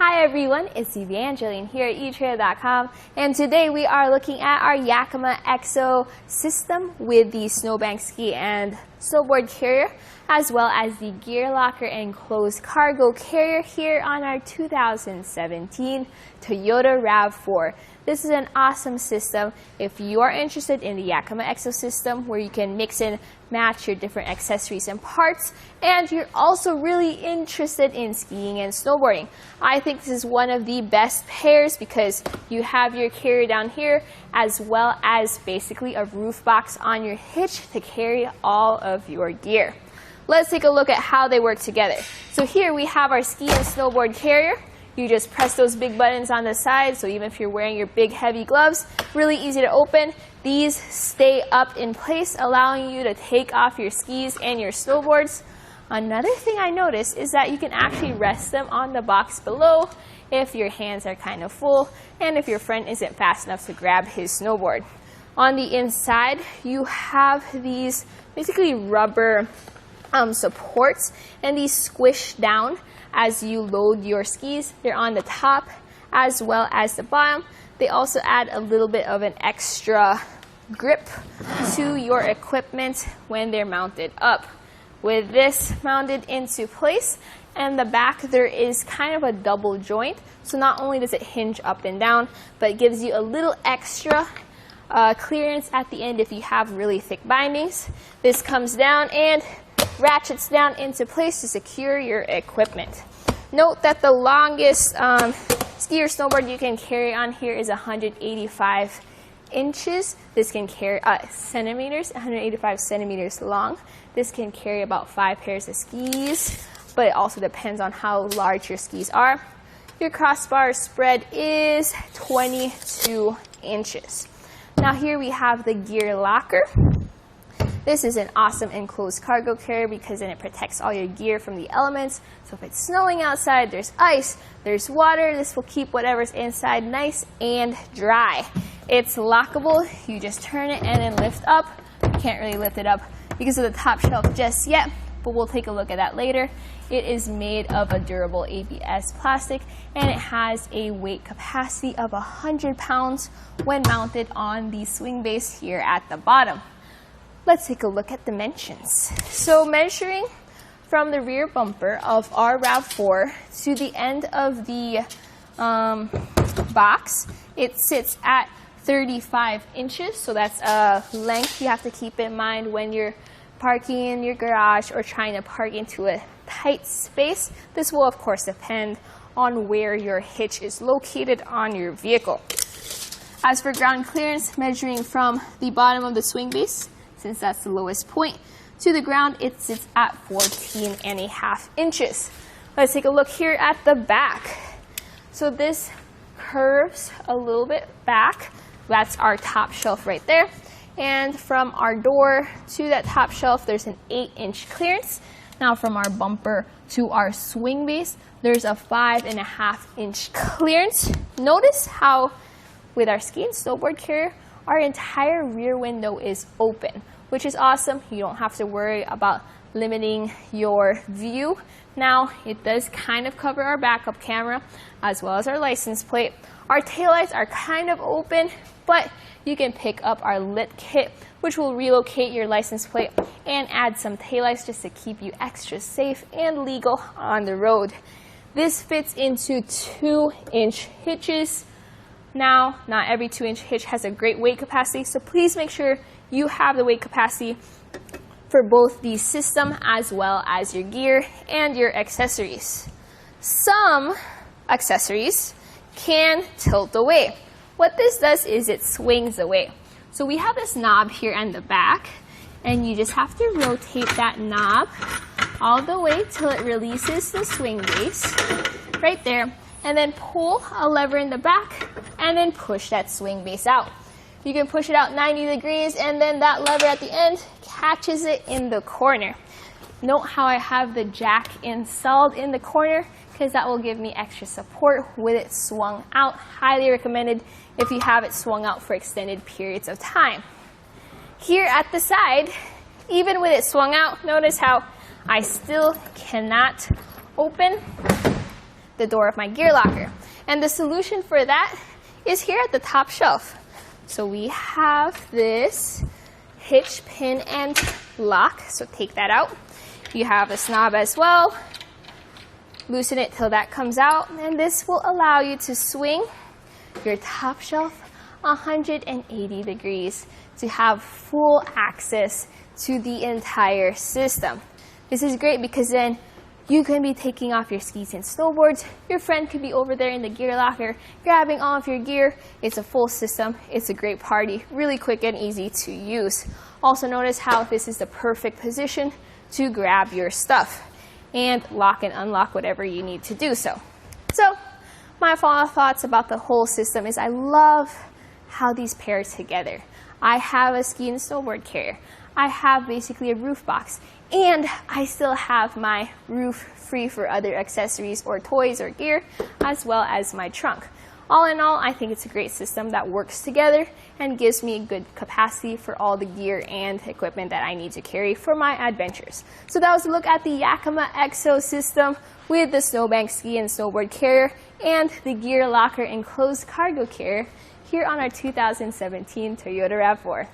Hi everyone, it's Evanagline here at etrailer.com, and today we are looking at our Yakima XO system with the SnowBank ski and snowboard carrier, as well as the gear locker and closed cargo carrier here on our 2017 Toyota RAV4. This is an awesome system if you are interested in the Yakima XO system, where you can mix and match your different accessories and parts, and you're also really interested in skiing and snowboarding. I think this is one of the best pairs because you have your carrier down here as well as basically a roof box on your hitch to carry all of your gear. Let's take a look at how they work together. So here we have our ski and snowboard carrier. You just press those big buttons on the side, so even if you're wearing your big heavy gloves, really easy to open. These stay up in place, allowing you to take off your skis and your snowboards. Another thing I noticed is that you can actually rest them on the box below if your hands are kind of full and if your friend isn't fast enough to grab his snowboard. On the inside, you have these basically rubber supports, and these squish down as you load your skis. They're on the top as well as the bottom. They also add a little bit of an extra grip to your equipment when they're mounted up. With this mounted into place and the back, there is kind of a double joint, so not only does it hinge up and down, but it gives you a little extra clearance at the end if you have really thick bindings. This comes down and ratchets down into place to secure your equipment. Note that the longest ski or snowboard you can carry on here is 185 inches. This can carry centimeters, 185 centimeters long. This can carry about 5 pairs of skis, but it also depends on how large your skis are. Your crossbar spread is 22 inches. Now here we have the gear locker. This is an awesome enclosed cargo carrier because then it protects all your gear from the elements. So if it's snowing outside, there's ice, there's water, this will keep whatever's inside nice and dry. It's lockable. You just turn it and then lift up. You can't really lift it up because of the top shelf just yet, but we'll take a look at that later. It is made of a durable ABS plastic, and it has a weight capacity of 100 pounds when mounted on the swing base here at the bottom. Let's take a look at dimensions. So measuring from the rear bumper of our RAV4 to the end of the box, it sits at 35 inches. So that's a length you have to keep in mind when you're parking in your garage or trying to park into a tight space. This will of course depend on where your hitch is located on your vehicle. As for ground clearance, measuring from the bottom of the swing base, since that's the lowest point, to the ground, it sits at 14.5 inches. Let's take a look here at the back. So this curves a little bit back. That's our top shelf right there. And from our door to that top shelf, there's an 8-inch clearance. Now from our bumper to our swing base, there's a 5.5-inch clearance. Notice how with our ski and snowboard carrier, our entire rear window is open, which is awesome. You don't have to worry about limiting your view. Now, it does kind of cover our backup camera as well as our license plate. Our taillights are kind of open, but you can pick up our lit kit, which will relocate your license plate and add some taillights just to keep you extra safe and legal on the road. This fits into 2-inch hitches. Now, not every 2-inch hitch has a great weight capacity, so please make sure you have the weight capacity for both the system as well as your gear and your accessories. Some accessories can tilt away. What this does is it swings away. So we have this knob here in the back, and you just have to rotate that knob all the way till it releases the swing base right there, and then pull a lever in the back and then push that swing base out. You can push it out 90 degrees, and then that lever at the end catches it in the corner. Note how I have the jack installed in the corner because that will give me extra support with it swung out. Highly recommended if you have it swung out for extended periods of time. Here at the side, even with it swung out, notice how I still cannot open the door of my gear locker. And the solution for that is here at the top shelf. So we have this hitch pin and lock, so take that out. You have a knob as well. Loosen it till that comes out, and this will allow you to swing your top shelf 180 degrees to have full access to the entire system. This is great because then you can be taking off your skis and snowboards. Your friend could be over there in the gear locker grabbing all of your gear. It's a full system. It's a great party, really quick and easy to use. Also notice how this is the perfect position to grab your stuff and lock and unlock whatever you need to do so. So my final thoughts about the whole system is I love how these pair together. I have a ski and snowboard carrier. I have basically a roof box, and I still have my roof free for other accessories or toys or gear, as well as my trunk. All in all, I think it's a great system that works together and gives me a good capacity for all the gear and equipment that I need to carry for my adventures. So that was a look at the Yakima XO system with the SnowBank ski and snowboard carrier and the gear locker enclosed cargo carrier here on our 2017 Toyota RAV4.